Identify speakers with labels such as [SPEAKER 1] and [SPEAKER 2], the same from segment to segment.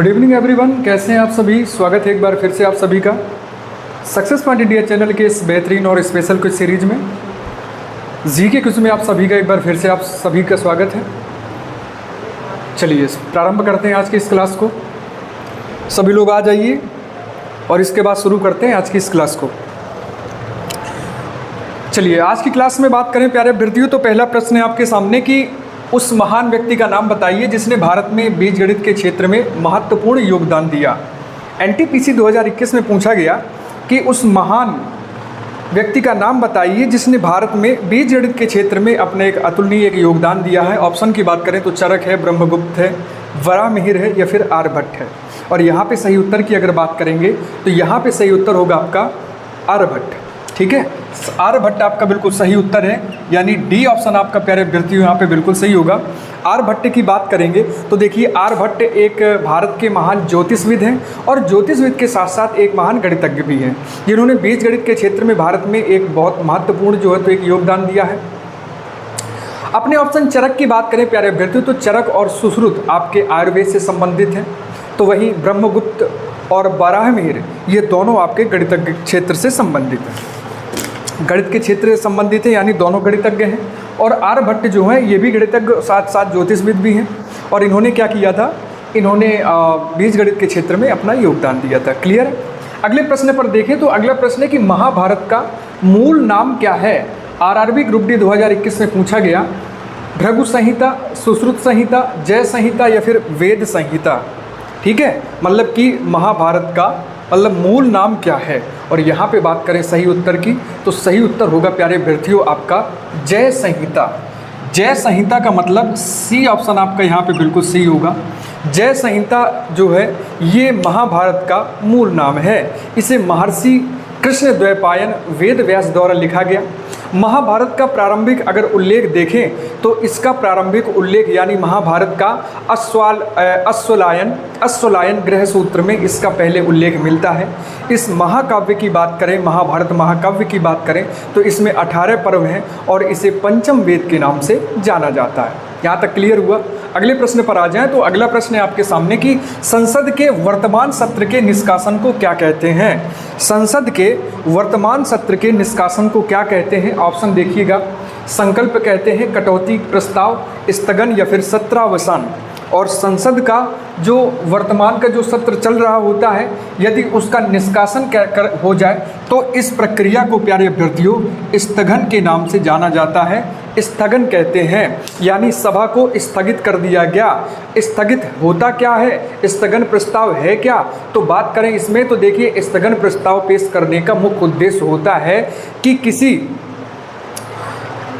[SPEAKER 1] Good evening everyone, कैसे हैं आप सभी। स्वागत है एक बार फिर से आप सभी का सक्सेस पॉइंट इंडिया चैनल के इस बेहतरीन और स्पेशल क्विज सीरीज में जी के क्विज में आप सभी का एक बार फिर से आप सभी का स्वागत है। चलिए प्रारंभ करते हैं आज की इस क्लास को। सभी लोग आ जाइए और इसके बाद शुरू करते हैं आज की इस क्लास को। चलिए आज की क्लास में बात करें प्यारे अभ्यर्थियों, तो पहला प्रश्न है आपके सामने कि उस महान व्यक्ति का नाम बताइए जिसने भारत में बीजगणित के क्षेत्र में महत्वपूर्ण योगदान दिया। एनटीपीसी 2021 में पूछा गया कि उस महान व्यक्ति का नाम बताइए जिसने भारत में बीजगणित के क्षेत्र में अपने एक अतुलनीय एक योगदान दिया है। ऑप्शन की बात करें तो चरक है, ब्रह्मगुप्त है, वराहमिहिर है या फिर आर्यभट्ट है। और यहाँ पे सही उत्तर की अगर बात करेंगे तो यहाँ पे सही उत्तर होगा आपका आर्यभट्ट। ठीक है, आर्यभट्ट आपका बिल्कुल सही उत्तर है, यानी डी ऑप्शन आपका प्यारे अभ्यर्थियों यहाँ पे बिल्कुल सही होगा। आर्यभट्ट की बात करेंगे तो देखिए आर्यभट्ट एक भारत के महान ज्योतिषविद हैं और ज्योतिषविद के साथ साथ एक महान गणितज्ञ भी हैं, जिन्होंने बीजगणित के क्षेत्र में भारत में एक बहुत महत्वपूर्ण जो है तो एक योगदान दिया है। अपने ऑप्शन चरक की बात करें प्यारे अभ्यर्थियों तो चरक और सुश्रुत आपके आयुर्वेद से संबंधित हैं, तो वहीं ब्रह्मगुप्त और वराहमिहिर ये दोनों आपके गणितज्ञ क्षेत्र से संबंधित हैं, गणित के क्षेत्र से संबंधित है, यानी दोनों गणितज्ञ हैं। और आर्यभट्ट जो हैं ये भी गणितज्ञ साथ साथ ज्योतिषविद भी हैं और इन्होंने क्या किया था, इन्होंने बीजगणित के क्षेत्र में अपना योगदान दिया था। क्लियर है। अगले प्रश्न पर देखें तो अगला प्रश्न है कि महाभारत का मूल नाम क्या है। आरआरबी ग्रुप डी 2021 में पूछा गया। भृगु संहिता, सुश्रुत संहिता, जय संहिता या फिर वेद संहिता। ठीक है, मतलब कि महाभारत का मतलब मूल नाम क्या है। और यहाँ पे बात करें सही उत्तर की तो सही उत्तर होगा प्यारे अभ्यर्थियों आपका जय संहिता। जय संहिता का मतलब सी ऑप्शन आपका यहाँ पे बिल्कुल सही होगा। जय संहिता जो है ये महाभारत का मूल नाम है। इसे महर्षि कृष्ण द्वैपायन वेद व्यास द्वारा लिखा गया। महाभारत का प्रारंभिक अगर उल्लेख देखें तो इसका प्रारंभिक उल्लेख यानी महाभारत का अश्वलायन ग्रह सूत्र में इसका पहले उल्लेख मिलता है। इस महाकाव्य की बात करें, महाभारत महाकाव्य की बात करें तो इसमें 18 पर्व हैं और इसे पंचम वेद के नाम से जाना जाता है। यहाँ तक क्लियर हुआ। अगले प्रश्न पर आ जाएं तो अगला प्रश्न है आपके सामने कि संसद के वर्तमान सत्र के निष्कासन को क्या कहते हैं। संसद के वर्तमान सत्र के निष्कासन को क्या कहते हैं। ऑप्शन देखिएगा, संकल्प कहते हैं, कटौती, प्रस्ताव, स्थगन या फिर सत्रावसान। और संसद का जो वर्तमान का जो सत्र चल रहा होता है यदि उसका निष्कासन हो जाए तो इस प्रक्रिया को प्यारे अभ्यर्थियों स्थगन के नाम से जाना जाता है। स्थगन कहते हैं, यानी सभा को स्थगित कर दिया गया। स्थगित होता क्या है, स्थगन प्रस्ताव है क्या, तो बात करें इसमें तो देखिए स्थगन प्रस्ताव पेश करने का मुख्य उद्देश्य होता है कि किसी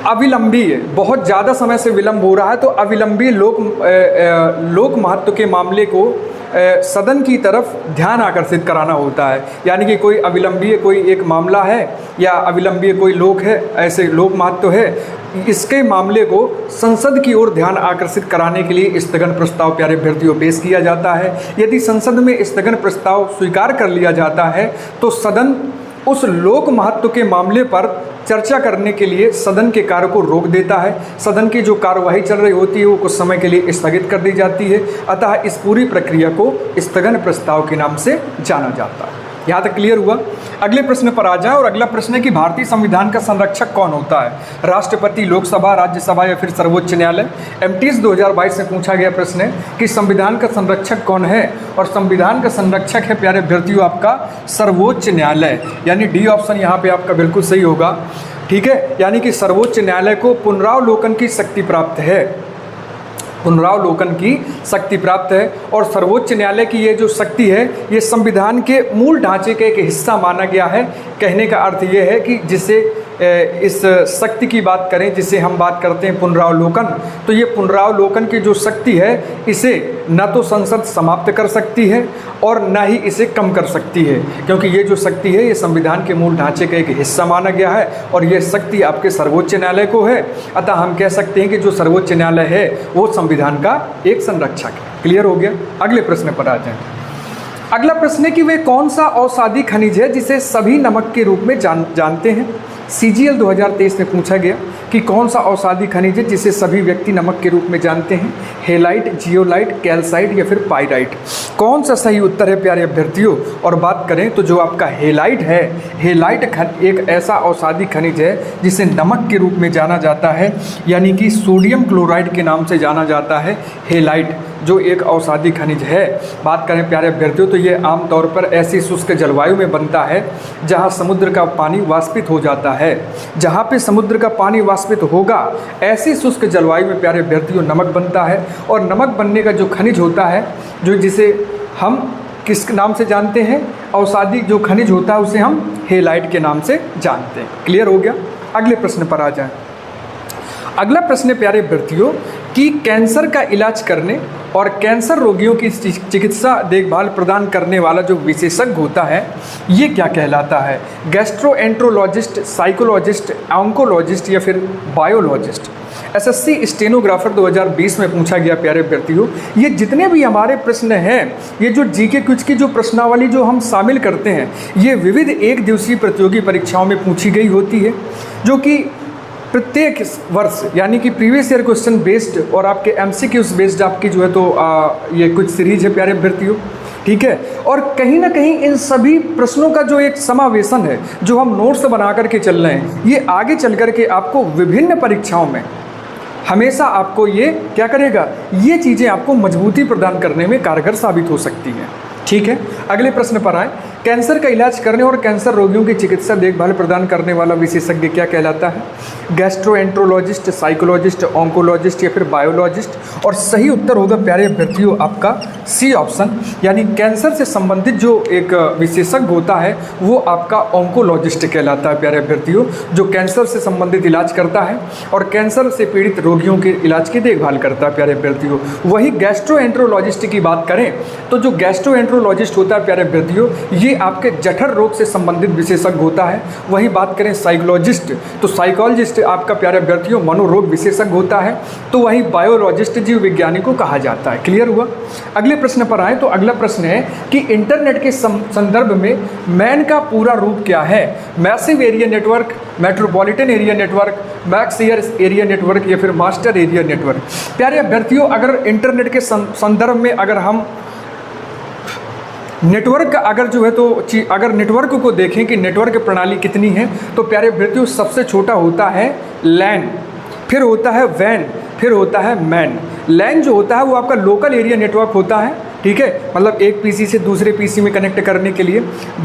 [SPEAKER 1] अविलंबी बहुत ज़्यादा समय से विलंब हो रहा है तो अविलंबी लोक महत्व के मामले को सदन की तरफ ध्यान आकर्षित कराना होता है। यानी कि कोई अविलंबीय कोई एक मामला है या अविलंबीय कोई लोक है, ऐसे लोक महत्व है, इसके मामले को संसद की ओर ध्यान आकर्षित कराने के लिए स्थगन प्रस्ताव प्यारे अभ्यर्थियों पेश किया जाता है। यदि संसद में स्थगन प्रस्ताव स्वीकार कर लिया जाता है तो सदन उस लोक महत्व के मामले पर चर्चा करने के लिए सदन के कार्य को रोक देता है। सदन की जो कार्यवाही चल रही होती है वो कुछ समय के लिए स्थगित कर दी जाती है। अतः इस पूरी प्रक्रिया को स्थगन प्रस्ताव के नाम से जाना जाता है। यहाँ तक क्लियर हुआ। अगले प्रश्न पर आ जाए और अगला प्रश्न है कि भारतीय संविधान का संरक्षक कौन होता है। राष्ट्रपति, लोकसभा, राज्यसभा या फिर सर्वोच्च न्यायालय। एमटीएस 2022 में पूछा गया प्रश्न है कि संविधान का संरक्षक कौन है। और संविधान का संरक्षक है प्यारे अभ्यर्थियों आपका सर्वोच्च न्यायालय, यानी डी ऑप्शन यहाँ पे आपका बिल्कुल सही होगा। ठीक है, यानी कि सर्वोच्च न्यायालय को पुनरावलोकन की शक्ति प्राप्त है, पुनरावलोकन की शक्ति प्राप्त है। और सर्वोच्च न्यायालय की ये जो शक्ति है ये संविधान के मूल ढांचे का एक हिस्सा माना गया है। कहने का अर्थ ये है कि जिसे इस शक्ति की बात करें, जिसे हम बात करते हैं पुनरावलोकन, तो ये पुनरावलोकन की जो शक्ति है इसे न तो संसद समाप्त कर सकती है और न ही इसे कम कर सकती है, क्योंकि ये जो शक्ति है ये संविधान के मूल ढांचे का एक हिस्सा माना गया है और ये शक्ति आपके सर्वोच्च न्यायालय को है। अतः हम कह सकते हैं कि जो सर्वोच्च न्यायालय है वो संविधान का एक संरक्षक है। क्लियर हो गया। अगले प्रश्न पर आ जाएं। अगला प्रश्न है कि वे कौन सा औषधि खनिज है जिसे सभी नमक के रूप में जानते हैं। CGL 2023 में पूछा गया कि कौन सा औषधि खनिज है जिसे सभी व्यक्ति नमक के रूप में जानते हैं, हेलाइट, जियोलाइट, कैल्साइट या फिर पाइराइट। कौन सा सही उत्तर है प्यारे अभ्यर्थियों? और बात करें तो जो आपका हेलाइट है, हेलाइट एक ऐसा औषधि खनिज है जिसे नमक के रूप में जाना जाता है, यानी कि सोडियम क्लोराइड के नाम से जाना जाता है हेलाइट, जो एक औषधि खनिज है। बात करें प्यारे अभ्यर्थियों तो ये आमतौर पर ऐसी शुष्क जलवायु में बनता है जहां समुद्र का पानी वाष्पित हो जाता है। जहां पे समुद्र का पानी वाष्पित होगा ऐसी शुष्क जलवायु में प्यारे अभ्यर्थियों नमक बनता है। और नमक बनने का जो खनिज होता है, जो जिसे हम किस नाम से जानते हैं, औषधि जो खनिज होता है उसे हम हेलाइट के नाम से जानते हैं। क्लियर हो गया? अगले प्रश्न पर आ जाएं। अगला प्रश्न प्यारे अभ्यर्थियों कि कैंसर का इलाज करने और कैंसर रोगियों की चिकित्सा देखभाल प्रदान करने वाला जो विशेषज्ञ होता है ये क्या कहलाता है? गैस्ट्रोएंट्रोलॉजिस्ट, साइकोलॉजिस्ट, ऑन्कोलॉजिस्ट या फिर बायोलॉजिस्ट। SSC स्टेनोग्राफर 2020 में पूछा गया प्यारे अभ्यर्थियों। ये जितने भी हमारे प्रश्न हैं, ये जो GK क्विज की जो प्रश्नावली जो हम शामिल करते हैं, ये विविध एक दिवसीय प्रतियोगी परीक्षाओं में पूछी गई होती है, जो कि प्रत्येक वर्ष यानी कि प्रीवियस ईयर क्वेश्चन बेस्ड और आपके MCQs बेस्ड आपकी जो है तो ये कुछ सीरीज है प्यारे अभ्यर्थियों। ठीक है, और कहीं ना कहीं इन सभी प्रश्नों का जो एक समावेशन है, जो हम नोट्स बना करके चल रहे हैं, ये आगे चल करके आपको विभिन्न परीक्षाओं में हमेशा आपको ये क्या करेगा, ये चीज़ें आपको मजबूती प्रदान करने में कारगर साबित हो सकती हैं। ठीक है, अगले प्रश्न पर आए। कैंसर का इलाज करने और कैंसर रोगियों की चिकित्सा देखभाल प्रदान करने वाला विशेषज्ञ क्या कहलाता है? गैस्ट्रोएंट्रोलॉजिस्ट, साइकोलॉजिस्ट, ऑन्कोलॉजिस्ट या फिर बायोलॉजिस्ट। और सही उत्तर होगा प्यारे अभ्यर्थियों आपका C ऑप्शन, यानी कैंसर से संबंधित जो एक विशेषज्ञ होता है वो आपका ऑन्कोलॉजिस्ट कहलाता है प्यारे अभ्यर्थियों, जो कैंसर से संबंधित इलाज करता है और कैंसर से पीड़ित रोगियों के इलाज की देखभाल करता है प्यारे अभ्यर्थियों। वही गैस्ट्रोएंट्रोलॉजिस्ट की बात करें तो जो गैस्ट्रोएंट्रोलॉजिस्ट होता है प्यारे अभ्यर्थियों, ये आपके जठर रोग से संबंधित विशेषज्ञ होता है। वही बात करें साइकोलॉजिस्ट, तो साइकोलॉजिस्ट आपका प्यारे अभ्यर्थियों मनोरोग विशेषज्ञ होता है। तो वही बायोलॉजिस्ट जीव विज्ञानी को कहा जाता है। क्लियर हुआ? अगले प्रश्न पर आए तो अगला प्रश्न है कि इंटरनेट के संदर्भ में मैन का पूरा रूप क्या है? Massive area network, metropolitan area network, max area network या फिर मास्टर एरिया नेटवर्क। प्यारे अभ्यर्थियों अगर इंटरनेट के संदर्भ में अगर हम नेटवर्क अगर जो है तो अगर नेटवर्क को देखें कि नेटवर्क प्रणाली कितनी है, तो प्यारे अभ्यर्थियों सबसे छोटा होता है लैन, फिर होता है वैन, फिर होता है मैन। लैन जो होता है वो आपका लोकल एरिया नेटवर्क होता है, ठीक है, मतलब एक पीसी से दूसरे पीसी में कनेक्ट करने के लिए।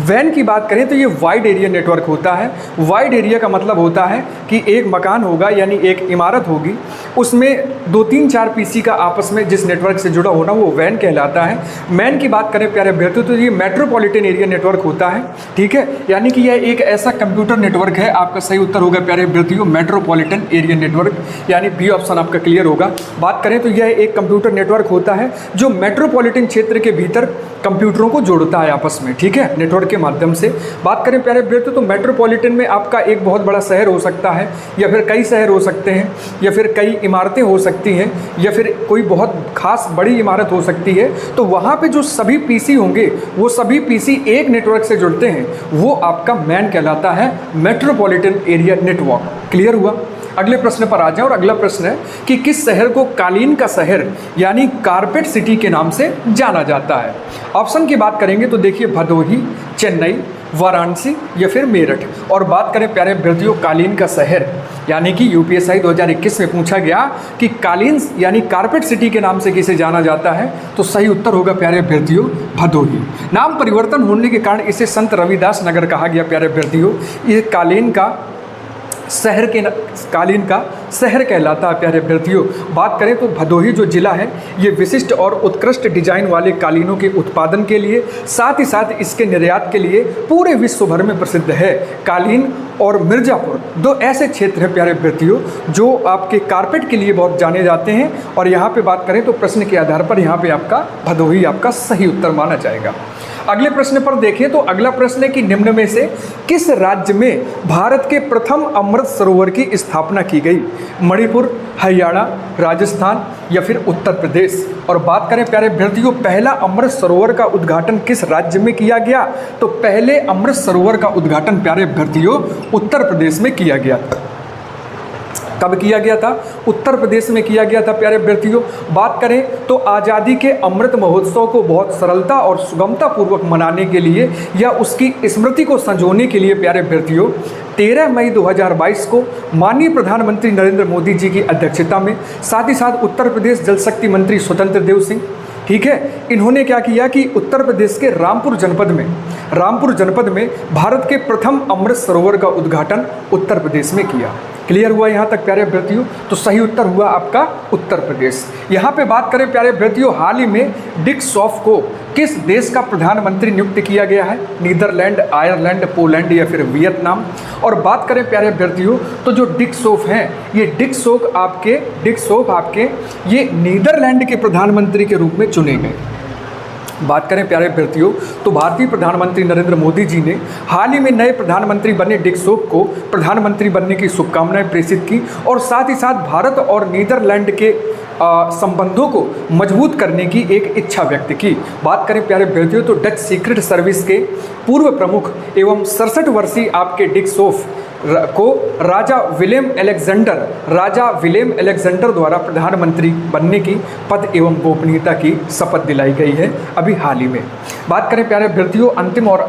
[SPEAKER 1] वैन की बात करें तो ये वाइड एरिया नेटवर्क होता है। वाइड एरिया का मतलब होता है कि एक मकान होगा यानी एक इमारत होगी, उसमें 2-3-4 पीसी का आपस में जिस नेटवर्क से जुड़ा होना वो वैन कहलाता है। मैन की बात करें प्यारे अभ्यर्थियों तो ये मेट्रोपॉलिटन एरिया नेटवर्क होता है, ठीक है, यानी कि यह एक ऐसा कंप्यूटर नेटवर्क है। आपका सही उत्तर होगा प्यारे अभ्यर्थियों मेट्रोपॉलिटन एरिया नेटवर्क, यानी B ऑप्शन आपका क्लियर होगा। बात करें तो यह एक कंप्यूटर नेटवर्क होता है जो मेट्रोपॉलिटन क्षेत्र के भीतर कंप्यूटरों को जोड़ता है आपस में, ठीक है, नेटवर्क के माध्यम से। बात करें प्यारे अभ्यर्थियों तो मेट्रोपॉलिटन में आपका एक बहुत बड़ा शहर हो सकता है, या फिर कई शहर हो सकते हैं, या फिर कई इमारतें हो सकती हैं, या फिर कोई बहुत खास बड़ी इमारत हो सकती है। तो वहाँ पे जो सभी पीसी होंगे वो सभी पीसी एक नेटवर्क से जुड़ते हैं, वो आपका मैन कहलाता है, मेट्रोपॉलिटन एरिया नेटवर्क। क्लियर हुआ? अगले प्रश्न पर आ जाए और अगला प्रश्न है कि किस शहर को कालीन का शहर यानी कारपेट सिटी के नाम से जाना जाता है? ऑप्शन की बात करेंगे तो देखिए भदोही, चेन्नई, वाराणसी या फिर मेरठ। और बात करें प्यारे अभ्यर्थियों कालीन का शहर, यानी कि UPSI 2021 में पूछा गया कि कालीन यानी कारपेट सिटी के नाम से किसे जाना जाता है, तो सही उत्तर होगा प्यारे अभ्यर्थियों भदोही। नाम परिवर्तन होने के कारण इसे संत रविदास नगर कहा गया प्यारे अभ्यर्थियों। ये कालीन का शहर कहलाता है प्यारे अभ्यर्थियों। बात करें तो भदोही जो जिला है ये विशिष्ट और उत्कृष्ट डिजाइन वाले कालीनों के उत्पादन के लिए, साथ ही साथ इसके निर्यात के लिए पूरे विश्व भर में प्रसिद्ध है। कालीन और मिर्ज़ापुर दो ऐसे क्षेत्र हैं प्यारे अभ्यर्थियों जो आपके कारपेट के लिए बहुत जाने जाते हैं। और यहाँ पे बात करें तो प्रश्न के आधार पर यहाँ पे आपका भदोही आपका सही उत्तर माना जाएगा। अगले प्रश्न पर देखें तो अगला प्रश्न है कि निम्न में से किस राज्य में भारत के प्रथम अमृत सरोवर की स्थापना की गई? मणिपुर, हरियाणा, राजस्थान या फिर उत्तर प्रदेश। और बात करें प्यारे अभ्यर्थियों, पहला अमृत सरोवर का उद्घाटन किस राज्य में किया गया? तो पहले अमृत सरोवर का उद्घाटन प्यारे अभ्यर्थियों उत्तर प्रदेश में किया गया था। कब किया गया था? उत्तर प्रदेश में किया गया था प्यारे अभ्यर्थियों। बात करें तो आज़ादी के अमृत महोत्सव को बहुत सरलता और सुगमता पूर्वक मनाने के लिए या उसकी स्मृति को संजोने के लिए प्यारे अभ्यर्थियों 13 मई 2022 को माननीय प्रधानमंत्री नरेंद्र मोदी जी की अध्यक्षता में, साथ ही साथ उत्तर प्रदेश जल शक्ति मंत्री स्वतंत्र देव सिंह, ठीक है, इन्होंने क्या किया कि उत्तर प्रदेश के रामपुर जनपद में भारत के प्रथम अमृत सरोवर का उद्घाटन उत्तर प्रदेश में किया। क्लियर हुआ यहाँ तक प्यारे अभ्यर्थियों? तो सही उत्तर हुआ आपका उत्तर प्रदेश। यहाँ पे बात करें प्यारे अभ्यर्थियों, हाल ही में डिक सॉफ को किस देश का प्रधानमंत्री नियुक्त किया गया है? नीदरलैंड, आयरलैंड, पोलैंड या फिर वियतनाम। और बात करें प्यारे अभ्यर्थियों तो जो डिक सॉफ हैं, ये डिक सॉफ आपके ये नीदरलैंड के प्रधानमंत्री के रूप में चुने गए। बात करें प्यारे अभ्यर्थियों तो भारतीय प्रधानमंत्री नरेंद्र मोदी जी ने हाल ही में नए प्रधानमंत्री बने डिक सॉफ को प्रधानमंत्री बनने की शुभकामनाएं प्रेषित की और साथ ही साथ भारत और नीदरलैंड के संबंधों को मजबूत करने की एक इच्छा व्यक्त की। बात करें प्यारे अभ्यर्थियों तो डच सीक्रेट सर्विस के पूर्व प्रमुख एवं 67 वर्षीय आपके डिक सॉफ को राजा विलेम एलेक्जेंडर द्वारा प्रधानमंत्री बनने की पद एवं गोपनीयता की शपथ दिलाई गई है अभी हाल ही में। बात करें प्यारे अभ्यर्थियों अंतिम और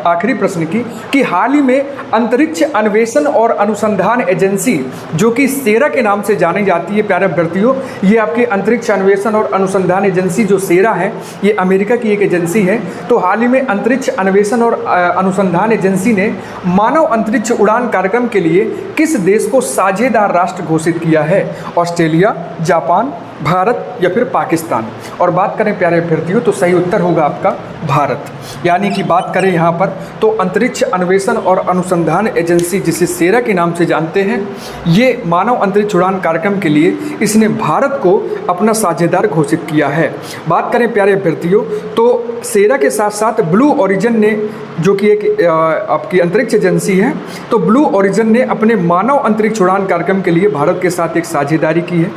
[SPEAKER 1] आखिरी प्रश्न की कि हाल ही में अंतरिक्ष अन्वेषण और अनुसंधान एजेंसी जो कि सेरा के नाम से जानी जाती है प्यारे अभ्यर्थियों, ये आपके अंतरिक्ष अन्वेषण और अनुसंधान एजेंसी जो सेरा है ये अमेरिका की एक एजेंसी है। तो हाल ही में अंतरिक्ष अन्वेषण और अनुसंधान एजेंसी ने मानव अंतरिक्ष उड़ान कार्यक्रम के लिए किस देश को साझेदार राष्ट्र घोषित किया है? ऑस्ट्रेलिया, जापान, भारत या फिर पाकिस्तान। और बात करें प्यारे अभ्यर्थियों तो सही उत्तर होगा आपका भारत। यानी कि बात करें यहाँ पर तो अंतरिक्ष अन्वेषण और अनुसंधान एजेंसी जिसे सेरा के नाम से जानते हैं, ये मानव अंतरिक्ष उड़ान कार्यक्रम के लिए इसने भारत को अपना साझेदार घोषित किया है। बात करें प्यारे अभ्यर्थियों तो सेरा के साथ साथ ब्लू ओरिजिन ने जो कि एक आपकी अंतरिक्ष एजेंसी है, तो ब्लू ओरिजिन ने अपने मानव अंतरिक्ष उड़ान कार्यक्रम के लिए भारत के साथ एक साझेदारी की है।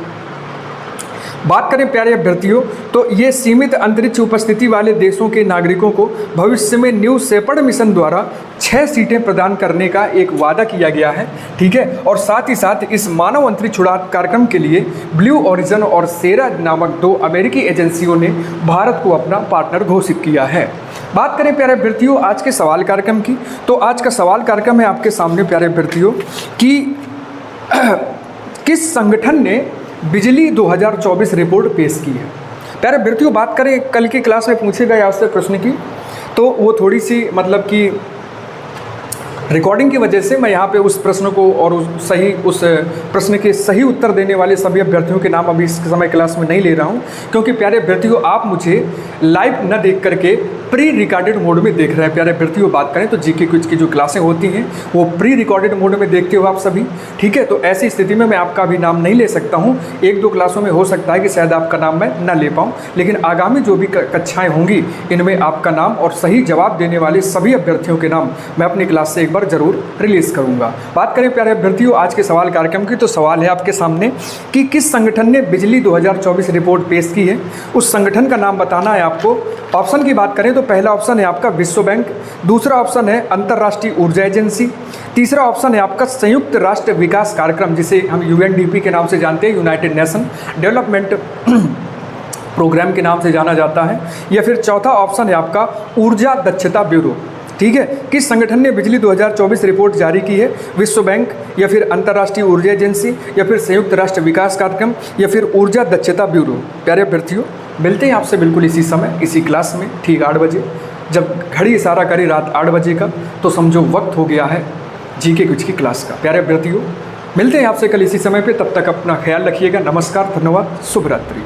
[SPEAKER 1] बात करें प्यारे अभ्यर्थियों तो ये सीमित अंतरिक्ष उपस्थिति वाले देशों के नागरिकों को भविष्य में न्यू शेपर्ड मिशन द्वारा 6 सीटें प्रदान करने का एक वादा किया गया है, ठीक है। और साथ ही साथ इस मानव अंतरिक्ष उड़ान कार्यक्रम के लिए ब्लू ओरिजिन और सेरा नामक 2 अमेरिकी एजेंसियों ने भारत को अपना पार्टनर घोषित किया है। बात करें प्यारे अभ्यर्थियों आज के सवाल कार्यक्रम की, तो आज का सवाल कार्यक्रम है आपके सामने प्यारे अभ्यर्थियों कि किस संगठन ने बिजली 2024 रिपोर्ट पेश की है? प्यारे अभ्यर्थियों बात करें कल की क्लास में पूछे गए आपसे प्रश्न की, तो वो थोड़ी सी मतलब कि रिकॉर्डिंग की वजह से मैं यहाँ पे उस प्रश्न को और उस प्रश्न के सही उत्तर देने वाले सभी अभ्यर्थियों के नाम अभी इस समय क्लास में नहीं ले रहा हूँ, क्योंकि प्यारे अभ्यर्थियों आप मुझे लाइव न देख करके प्री रिकॉर्डेड मोड में देख रहे हैं। प्यारे अभ्यर्थियों बात करें तो जीके क्विज की जो क्लासें होती हैं वो प्री रिकॉर्डेड मोड में देखते हो आप सभी, ठीक है। तो ऐसी स्थिति में मैं आपका भी नाम नहीं ले सकता हूँ। 1-2 क्लासों में हो सकता है कि शायद आपका नाम मैं न ले पाऊँ, लेकिन आगामी जो भी कक्षाएँ होंगी इनमें आपका नाम और सही जवाब देने वाले सभी अभ्यर्थियों के नाम मैं अपनी क्लास से एक बार जरूर रिलीज करूँगा। बात करें प्यारे अभ्यर्थियों आज के सवाल कार्यक्रम की, तो सवाल है आपके सामने कि किस संगठन ने बिजली 2024 रिपोर्ट पेश की है? उस संगठन का नाम बताना है आपको। ऑप्शन की बात करें तो पहला ऑप्शन है आपका विश्व बैंक, दूसरा ऑप्शन है अंतर्राष्ट्रीय ऊर्जा एजेंसी, तीसरा ऑप्शन है आपका संयुक्त राष्ट्र विकास कार्यक्रम जिसे हम UNDP के नाम से जानते हैं, यूनाइटेड नेशन डेवलपमेंट प्रोग्राम के नाम से जाना जाता है, या फिर चौथा ऑप्शन है आपका ऊर्जा दक्षता ब्यूरो, ठीक है। किस संगठन ने बिजली 2024 रिपोर्ट जारी की है? विश्व बैंक या फिर अंतर्राष्ट्रीय ऊर्जा एजेंसी या फिर संयुक्त राष्ट्र विकास कार्यक्रम या फिर ऊर्जा दक्षता ब्यूरो। प्यारे अभ्यर्थियों मिलते हैं आपसे बिल्कुल इसी समय इसी क्लास में ठीक 8 बजे। जब घड़ी इशारा करे रात 8 बजे का तो समझो वक्त हो गया है जीके कुछ की क्लास का। प्यारे अभ्यर्थियों मिलते हैं आपसे कल इसी समय पे, तब तक अपना ख्याल रखिएगा। नमस्कार, धन्यवाद, शुभ रात्रि।